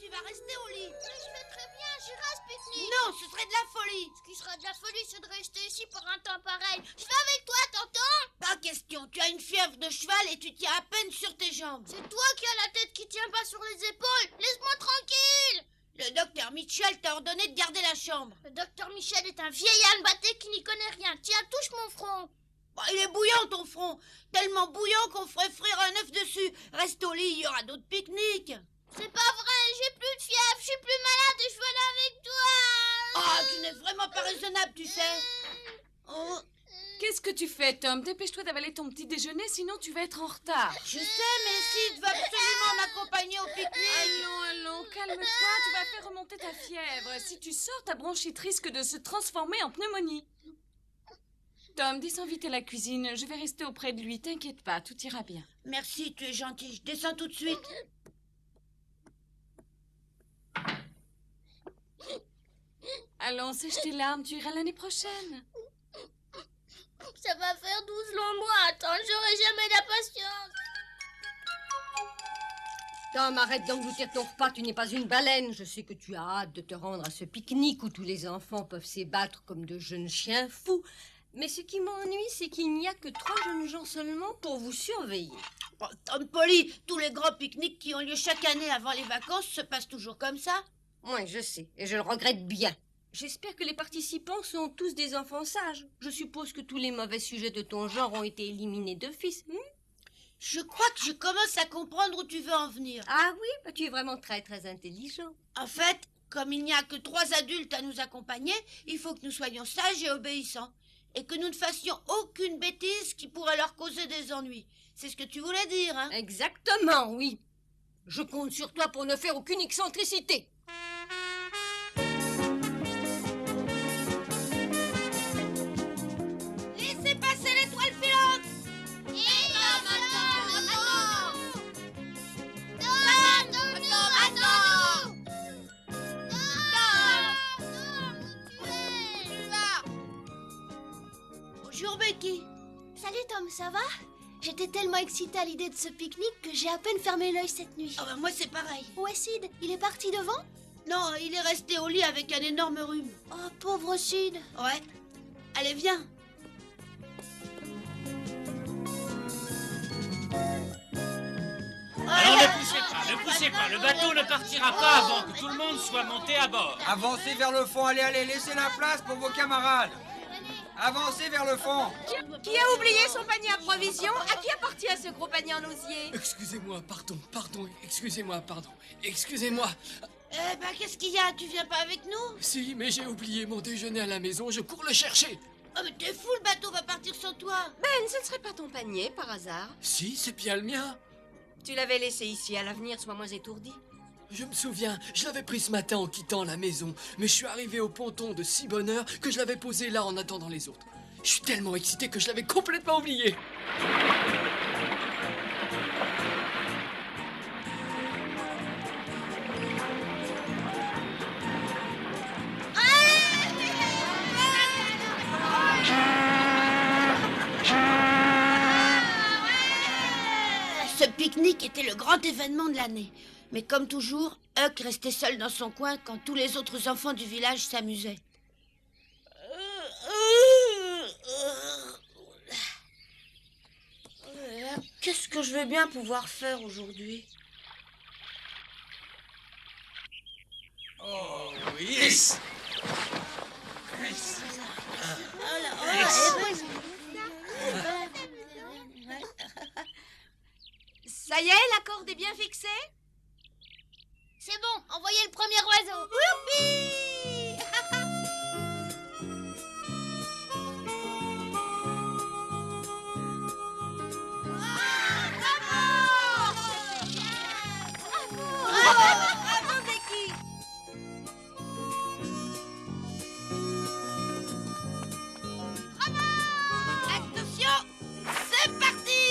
tu vas rester au lit. Mais je fais très bien, j'irai à ce pique-nique. Non, ce serait de la folie. Ce qui sera de la folie, c'est de rester ici pour un temps pareil. Je vais avec toi, t'entends? Pas question, tu as une fièvre de cheval et tu tiens à peine sur tes jambes. C'est toi qui as la tête qui tient pas sur les épaules. Laisse-moi tranquille. Le docteur Mitchell t'a ordonné de garder la chambre. Le docteur Michel est un vieil âne batté qui n'y connaît rien. Tiens, touche mon front. Bah, il est bouillant ton front. Tellement bouillant qu'on ferait frire un œuf dessus. Reste au lit, il y aura d'autres pique-niques. C'est pas vrai, j'ai plus de fièvre, je suis plus malade et je veux aller avec toi. Ah, tu n'es vraiment pas raisonnable, tu sais. Oh, Qu'est-ce que tu fais, Tom? Dépêche-toi d'avaler ton petit déjeuner, sinon tu vas être en retard. je sais, mais Sid va absolument m'accompagner au pique-nique. Allons, calme-toi, tu vas faire remonter ta fièvre. Si tu sors, ta bronchite risque de se transformer en pneumonie. Tom, descends vite à la cuisine, je vais rester auprès de lui, t'inquiète pas, tout ira bien. Merci, tu es gentil. Je descends tout de suite. Allons, sèche tes larmes, tu iras l'année prochaine. Ça va faire 12 longs mois. Attends, j'aurai jamais la patience. Tom, arrête d'engloutir ton repas, tu n'es pas une baleine. Je sais que tu as hâte de te rendre à ce pique-nique où tous les enfants peuvent s'ébattre comme de jeunes chiens fous. Mais ce qui m'ennuie, c'est qu'il n'y a que 3 jeunes gens seulement pour vous surveiller. Oh, Tom Polly, tous les grands pique-niques qui ont lieu chaque année avant les vacances se passent toujours comme ça. Oui, je sais, et je le regrette bien. J'espère que les participants sont tous des enfants sages. Je suppose que tous les mauvais sujets de ton genre ont été éliminés d'office. Je crois que je commence à comprendre où tu veux en venir. Ah oui, bah tu es vraiment très très intelligent. En fait, comme il n'y a que 3 adultes à nous accompagner, il faut que nous soyons sages et obéissants. Et que nous ne fassions aucune bêtise qui pourrait leur causer des ennuis. C'est ce que tu voulais dire, hein? Exactement, oui. Je compte sur toi pour ne faire aucune excentricité. Laissez passer l'étoile filante! Bonjour Becky. Salut Tom, ça va? J'étais tellement excitée à l'idée de ce pique-nique que j'ai à peine fermé l'œil cette nuit. Ah bah moi c'est pareil. Où est Sid? Il est parti devant? Non, il est resté au lit avec un énorme rhume. Oh, pauvre Sid. Ouais. Allez, viens. Alors ne poussez pas, le bateau ne partira pas avant que tout le monde soit monté à bord. Avancez vers le fond, allez, laissez la place pour vos camarades. Avancez vers le fond. Qui a oublié son panier à provisions? À qui appartient ce gros panier en osier? Excusez-moi, excusez-moi. Eh ben, qu'est-ce qu'il y a? Tu viens pas avec nous? Si, mais j'ai oublié mon déjeuner à la maison, je cours le chercher. Oh, mais t'es fou, le bateau va partir sans toi. Ben, ce ne serait pas ton panier, par hasard. Si, c'est bien le mien. Tu l'avais laissé ici, à l'avenir, sois moins étourdi. Je me souviens, je l'avais pris ce matin en quittant la maison, mais je suis arrivé au ponton de si bonne heure que je l'avais posé là en attendant les autres. Je suis tellement excité que je l'avais complètement oublié. Ce pique-nique était le grand événement de l'année. Mais comme toujours, Huck restait seul dans son coin quand tous les autres enfants du village s'amusaient. Qu'est-ce que je vais bien pouvoir faire aujourd'hui? Oh oui. Ça y est, la corde est bien fixée? C'est bon, envoyez le premier oiseau. Bravo, Becky! Attention, c'est parti!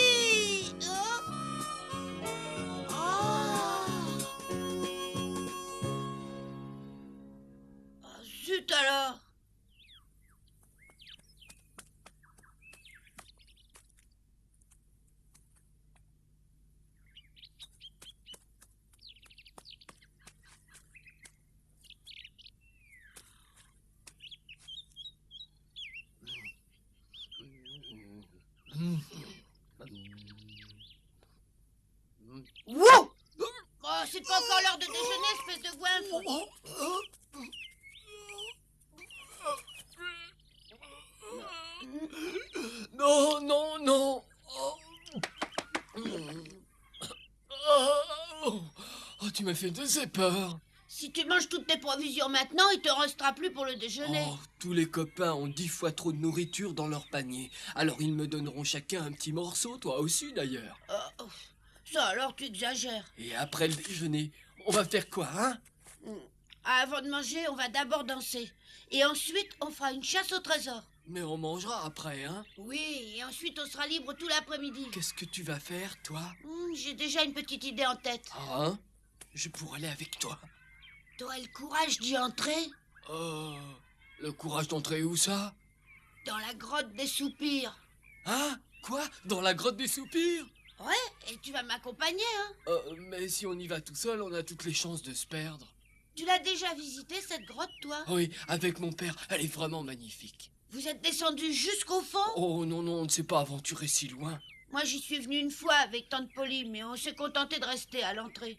Zut alors! c'est pas encore l'heure de déjeuner, espèce de goinfre. Non, non, non. Oh, tu m'as fait de peur. Si tu manges toutes tes provisions maintenant, il te restera plus pour le déjeuner. Oh, tous les copains ont 10 fois trop de nourriture dans leur panier. Alors ils me donneront chacun un petit morceau, toi aussi d'ailleurs. Ça alors, tu exagères. Et après le déjeuner, on va faire quoi, hein? Avant de manger, on va d'abord danser. Et ensuite, on fera une chasse au trésor. Mais on mangera après, hein? Oui, et ensuite, on sera libre tout l'après-midi. Qu'est-ce que tu vas faire, toi? J'ai déjà une petite idée en tête. Ah, hein? Je pourrais aller avec toi. T'aurais le courage d'y entrer? Oh, le courage d'entrer où ça? Dans la grotte des soupirs. Hein? Quoi? Dans la grotte des soupirs? Ouais, et tu vas m'accompagner, hein? Mais si on y va tout seul, on a toutes les chances de se perdre. Tu l'as déjà visité, cette grotte, toi? Oui, avec mon père, elle est vraiment magnifique. Vous êtes descendu jusqu'au fond? Oh non, non, on ne s'est pas aventuré si loin. Moi, j'y suis venue une fois avec tante Polly, mais on s'est contenté de rester à l'entrée.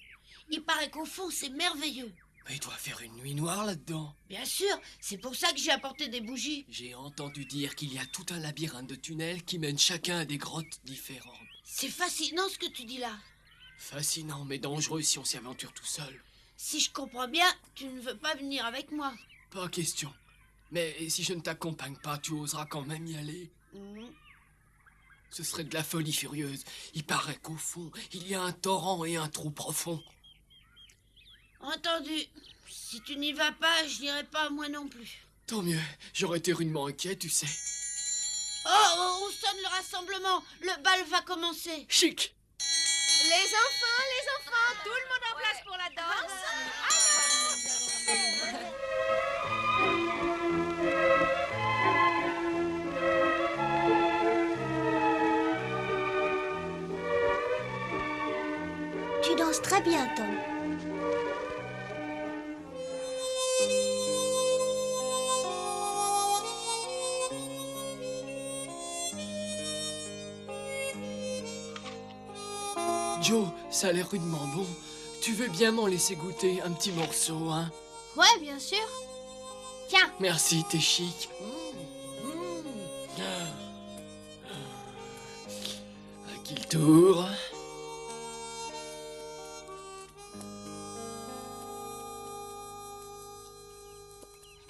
Il paraît qu'au fond, c'est merveilleux. Mais il doit faire une nuit noire là-dedans. Bien sûr, c'est pour ça que j'ai apporté des bougies. J'ai entendu dire qu'il y a tout un labyrinthe de tunnels qui mènent chacun à des grottes différentes. C'est fascinant ce que tu dis là. Fascinant, mais dangereux si on s'y aventure tout seul. Si je comprends bien, tu ne veux pas venir avec moi. Pas question. Mais si je ne t'accompagne pas, tu oseras quand même y aller. Ce serait de la folie furieuse. Il paraît qu'au fond, il y a un torrent et un trou profond. Entendu. Si tu n'y vas pas, je n'irai pas moi non plus. Tant mieux, j'aurais été rudement inquiet, tu sais. Oh, on sonne le rassemblement. Le bal va commencer. Chic! Les enfants, tout le monde en place pour la danse. Tu danses très bien, Tom. Joe, ça a l'air rudement bon. Tu veux bien m'en laisser goûter un petit morceau, hein? Ouais, bien sûr. Tiens, Merci, t'es chic. À qui le tour?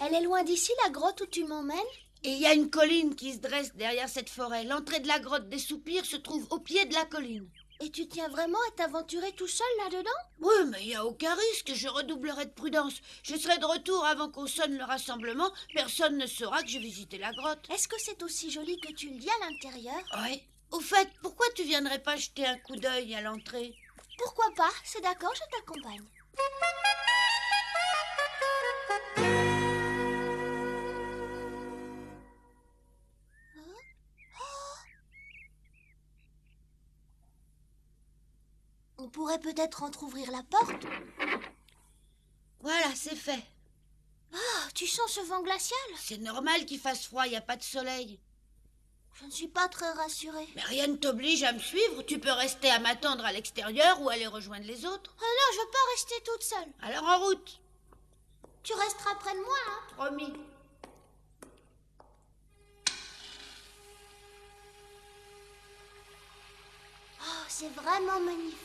elle est loin d'ici, la grotte où tu m'emmènes? Et il y a une colline qui se dresse derrière cette forêt. L'entrée de la grotte des soupirs se trouve au pied de la colline. Et tu tiens vraiment à t'aventurer tout seul là-dedans? Oui, mais il n'y a aucun risque. Je redoublerai de prudence. Je serai de retour avant qu'on sonne le rassemblement. Personne ne saura que j'ai visité la grotte. Est-ce que c'est aussi joli que tu le dis à l'intérieur? Oui. Au fait, pourquoi tu viendrais pas jeter un coup d'œil à l'entrée? Pourquoi pas? C'est d'accord, je t'accompagne. On pourrait peut-être entrouvrir la porte. Voilà, c'est fait. Ah, tu sens ce vent glacial? C'est normal qu'il fasse froid, il n'y a pas de soleil. Je ne suis pas très rassurée. Mais rien ne t'oblige à me suivre. Tu peux rester à m'attendre à l'extérieur ou aller rejoindre les autres. Ah non, je veux pas rester toute seule. Alors en route. Tu resteras près de moi, hein? Promis. Oh, c'est vraiment magnifique.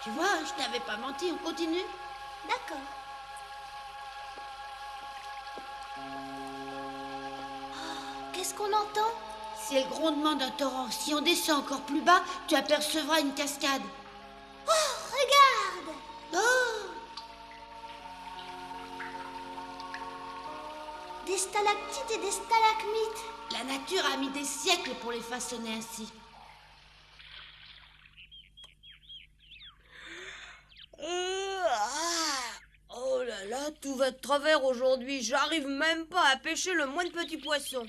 Tu vois, je t'avais pas menti. On continue? D'accord. Oh, qu'est-ce qu'on entend? C'est le grondement d'un torrent. Si on descend encore plus bas, tu apercevras une cascade. Oh, regarde! Oh! Des stalactites et des stalagmites. La nature a mis des siècles pour les façonner ainsi. Oh là là, tout va de travers aujourd'hui. J'arrive même pas à pêcher le moins de petits poissons.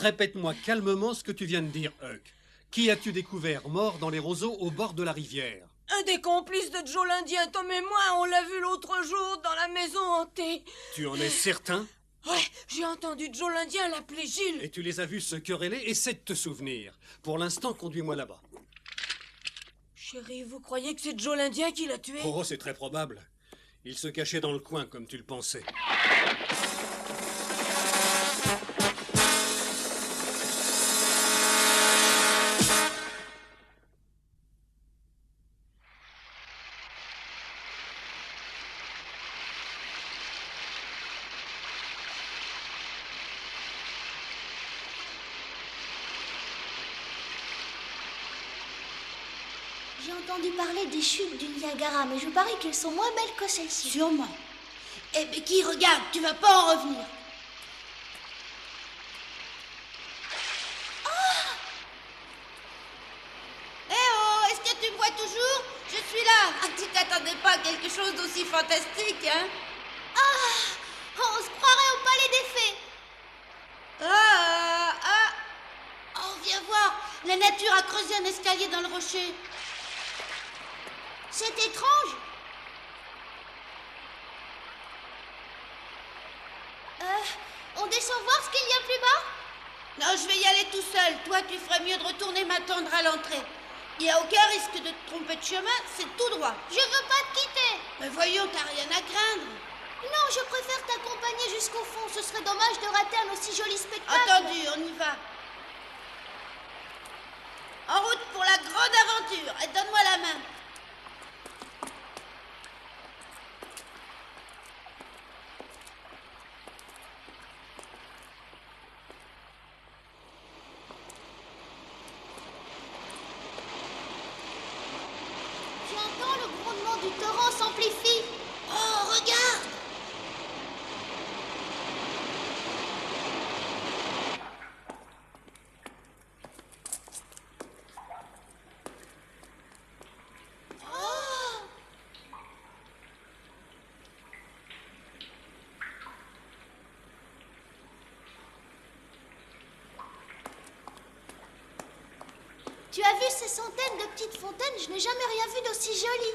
répète-moi calmement ce que tu viens de dire, Huck. Qui as-tu découvert mort dans les roseaux au bord de la rivière? Un des complices de Joe l'Indien, Tom et moi, on l'a vu l'autre jour dans la maison hantée. Tu en es certain? Ouais, j'ai entendu Joe l'Indien l'appeler Gilles. Et tu les as vus se quereller? Essaie de te souvenir. Pour l'instant, conduis-moi là-bas. Chérie, vous croyez que c'est Joe l'Indien qui l'a tué? Oh, c'est très probable. Il se cachait dans le coin, comme tu le pensais. J'ai entendu parler des chutes du Niagara, mais je parie qu'elles sont moins belles que celles-ci. Sûrement. Eh, Becky, regarde, tu vas pas en revenir. Eh oh, est-ce que tu me vois toujours? Je suis là. Ah, tu t'attendais pas à quelque chose d'aussi fantastique, hein? On se croirait au palais des fées. Oh, viens voir. La nature a creusé un escalier dans le rocher. C'est étrange. On descend voir ce qu'il y a plus bas? Non, je vais y aller tout seul. Toi, tu ferais mieux de retourner m'attendre à l'entrée. Il n'y a aucun risque de te tromper de chemin, c'est tout droit. Je veux pas te quitter. Mais voyons, t'as rien à craindre. Non, je préfère t'accompagner jusqu'au fond. Ce serait dommage de rater un aussi joli spectacle. Entendu, on y va. En route pour la grande aventure. Et donne-moi la main. J'entends le grondement du torrent s'amplifie. Oh, regarde. Tu as vu ces centaines de petites fontaines? Je n'ai jamais rien vu d'aussi joli.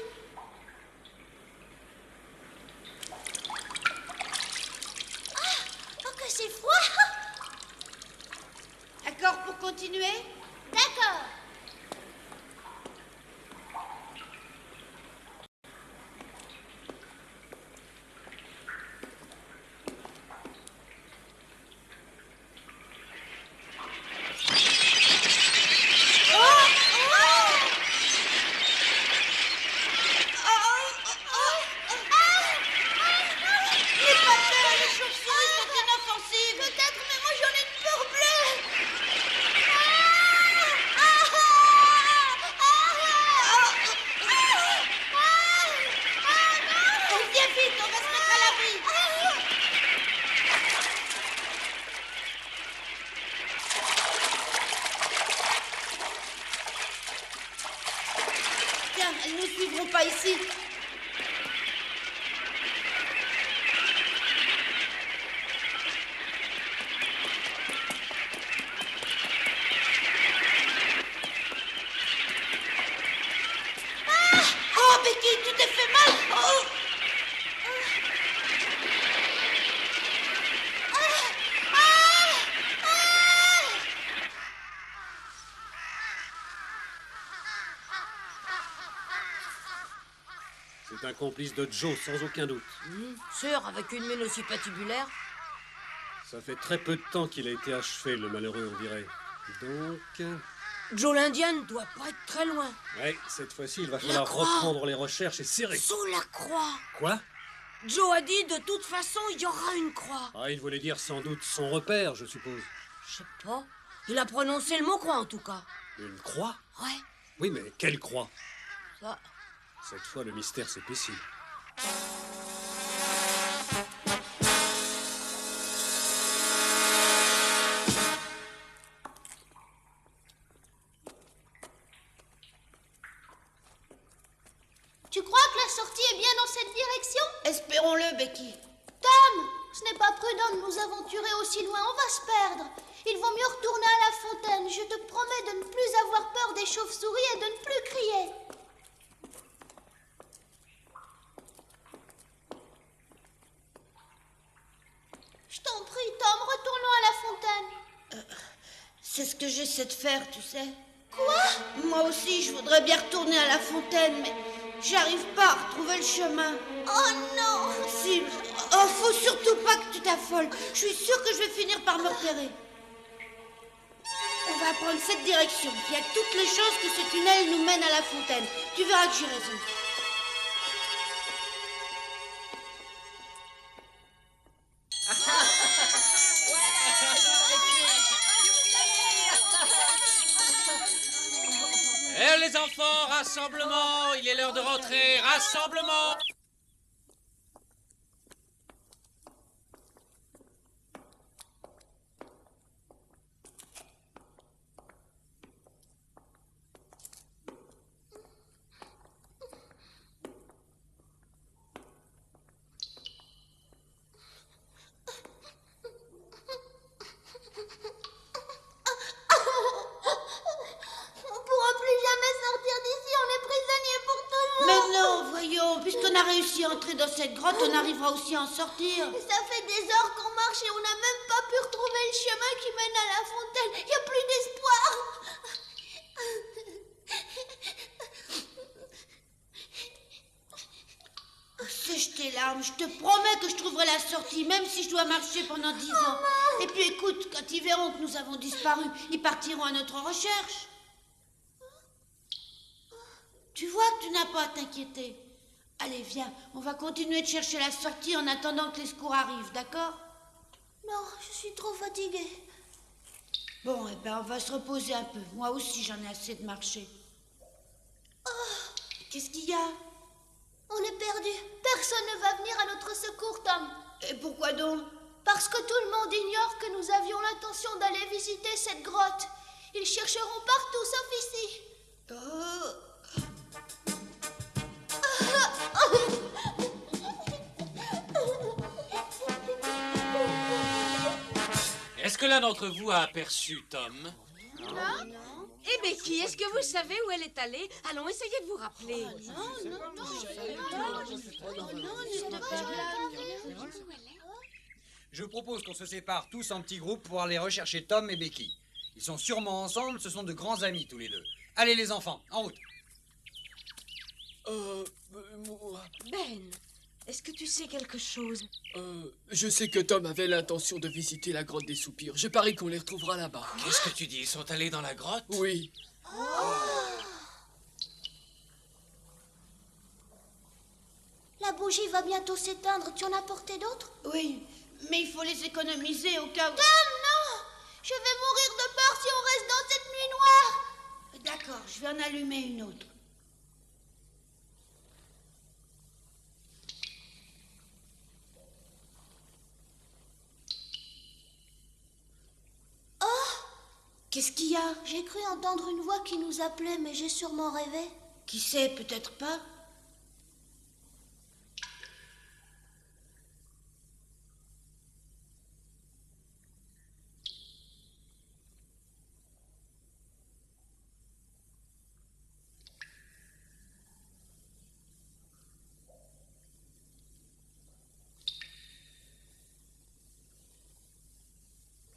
Oh, que c'est froid! D'accord pour continuer? D'accord. N'aie pas peur, les chauves-souris sont inoffensives. Peut-être, mais moi j'en ai une peur bleue. Oh, viens vite, on va se mettre à l'abri. Tiens, elles ne suivront pas ici. Oh, Becky, tu t'es fait mal. Oh. C'est un complice de Joe, sans aucun doute. Sûr, avec une mine aussi patibulaire. Ça fait très peu de temps qu'il a été achevé, le malheureux, on dirait. Donc... Joe l'Indien ne doit pas être très loin. Ouais, cette fois-ci, il va falloir croix. reprendre les recherches et serrer. Sous la croix. Quoi? Joe a dit de toute façon, il y aura une croix. Ah, il voulait dire sans doute son repère, je suppose. Je sais pas. Il a prononcé le mot croix en tout cas. Une croix? Ouais, Oui, mais quelle croix? ça. Cette fois, le mystère s'épaissit. Tu crois que la sortie est bien dans cette direction? Espérons-le, Becky. Tom, ce n'est pas prudent de nous aventurer aussi loin, on va se perdre. Il vaut mieux retourner à la fontaine. Je te promets de ne plus avoir peur des chauves-souris et de ne plus crier. Je t'en prie, Tom, retournons à la fontaine. C'est ce que j'essaie de faire, tu sais. Quoi? Moi aussi, je voudrais bien retourner à la fontaine, mais j'arrive pas à retrouver le chemin. Oh non! Si, oh, faut surtout pas que tu t'affoles. Je suis sûre que je vais finir par me repérer. On va prendre cette direction. Il y a toutes les chances que ce tunnel nous mène à la fontaine. Tu verras que j'ai raison. Eh les enfants, rassemblement! Il est l'heure de rentrer, rassemblement! On pourra plus jamais sortir d'ici, on est prisonniers pour toujours. Mais non, voyons, puisqu'on a réussi à entrer dans cette grotte, on arrivera aussi à en sortir. Ça fait des heures qu'on marche et on n'a même pas pu retrouver le chemin qui mène à la fontaine. Il n'y a plus d'espoir. Sèche tes larmes, je te promets que je trouverai la sortie, même si je dois marcher pendant 10 ans. Et puis écoute, quand ils verront que nous avons disparu, ils partiront à notre recherche. Tu vois que tu n'as pas à t'inquiéter. Allez, viens, on va continuer de chercher la sortie en attendant que les secours arrivent, d'accord? Non, je suis trop fatiguée. Bon, eh ben, on va se reposer un peu. Moi aussi, j'en ai assez de marcher. Qu'est-ce qu'il y a? On est perdus. Personne ne va venir à notre secours, Tom. Et pourquoi donc? Parce que tout le monde ignore que nous avions l'intention d'aller visiter cette grotte. Ils chercheront partout, sauf ici. Est-ce que l'un d'entre vous a aperçu Tom? Et Becky, est-ce que vous savez où elle est allée? Allons, essayez de vous rappeler. Je propose qu'on se sépare tous en petits groupes pour aller rechercher Tom et Becky. Ils sont sûrement ensemble, ce sont de grands amis tous les deux. Allez les enfants, en route. Moi, Ben, est-ce que tu sais quelque chose? je sais que Tom avait l'intention de visiter la grotte des soupirs. Je parie qu'on les retrouvera là-bas. Qu'est-ce que tu dis? Ils sont allés dans la grotte? Oui. La bougie va bientôt s'éteindre. Tu en as porté d'autres? Oui, mais il faut les économiser au cas où... Tom, non! Je vais mourir de peur si on reste dans cette nuit noire. D'accord, je vais en allumer une autre. Qu'est-ce qu'il y a? J'ai cru entendre une voix qui nous appelait, mais j'ai sûrement rêvé. Qui sait, peut-être pas.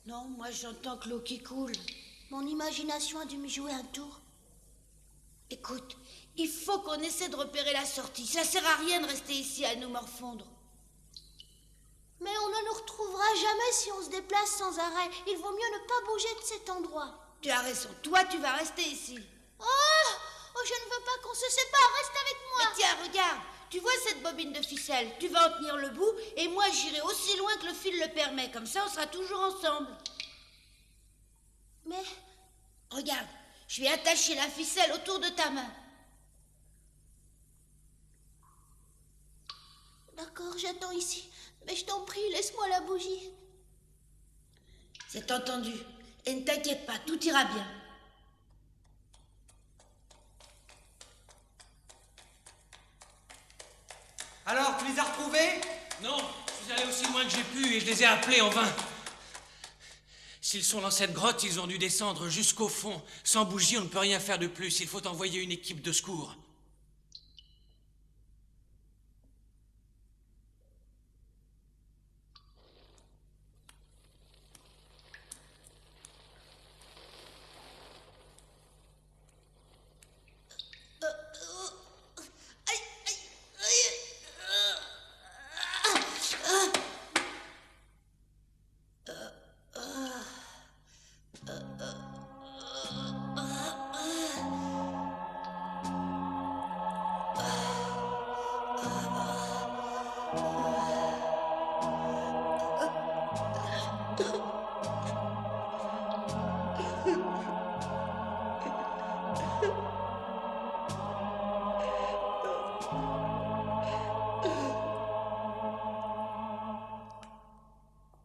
Non, moi j'entends que l'eau qui coule. Mon imagination a dû me jouer un tour. Écoute, il faut qu'on essaie de repérer la sortie. Ça sert à rien de rester ici à nous morfondre. Mais on ne nous retrouvera jamais si on se déplace sans arrêt. Il vaut mieux ne pas bouger de cet endroit. Tu as raison. Toi, tu vas rester ici. Oh, je ne veux pas qu'on se sépare. Reste avec moi. Mais tiens, regarde. Tu vois cette bobine de ficelle? Tu vas en tenir le bout et moi j'irai aussi loin que le fil le permet. Comme ça, on sera toujours ensemble. Mais... Regarde, je vais attacher la ficelle autour de ta main. D'accord, j'attends ici. Mais je t'en prie, laisse-moi la bougie. C'est entendu. Et ne t'inquiète pas, tout ira bien. Alors, tu les as retrouvés? Non, je suis allé aussi loin que j'ai pu et je les ai appelés en vain. S'ils sont dans cette grotte, ils ont dû descendre jusqu'au fond. Sans bougie, on ne peut rien faire de plus. Il faut envoyer une équipe de secours.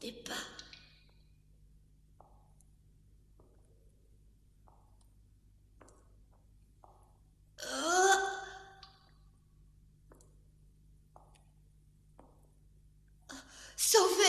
Des pas. Sauvé.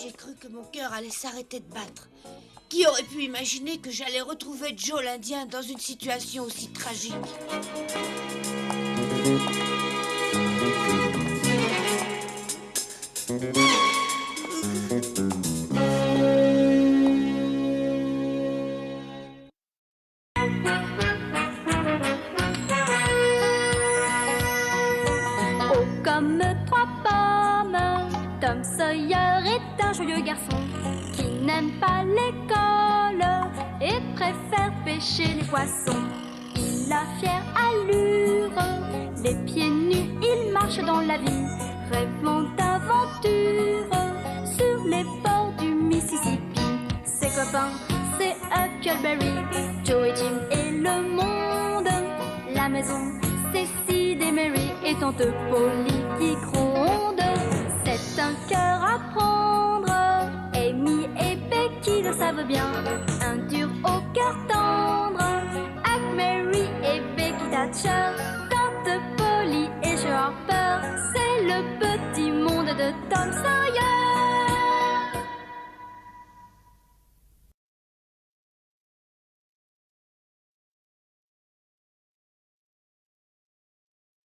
J'ai cru que mon cœur allait s'arrêter de battre. Qui aurait pu imaginer que j'allais retrouver Joe l'Indien dans une situation aussi tragique? Oh, comme trois pommes, Tom Sawyer est un joyeux garçon qui n'aime pas l'école et préfère pêcher les poissons. Il a fière allure, les pieds nus, il marche dans la vie, rêvant d'aventure sur les bords du Mississippi. Ses copains, c'est Huckleberry, Joe et Jim et le monde. La maison, c'est Sid et Mary et tante Polly qui gronde. C'est un cœur à prendre, Amy et Becky le savent bien. Un dur au cœur tendre, Huck, Mary et Becky Thatcher. Tante Polly et Joe Harper, c'est le petit monde de Tom Sawyer.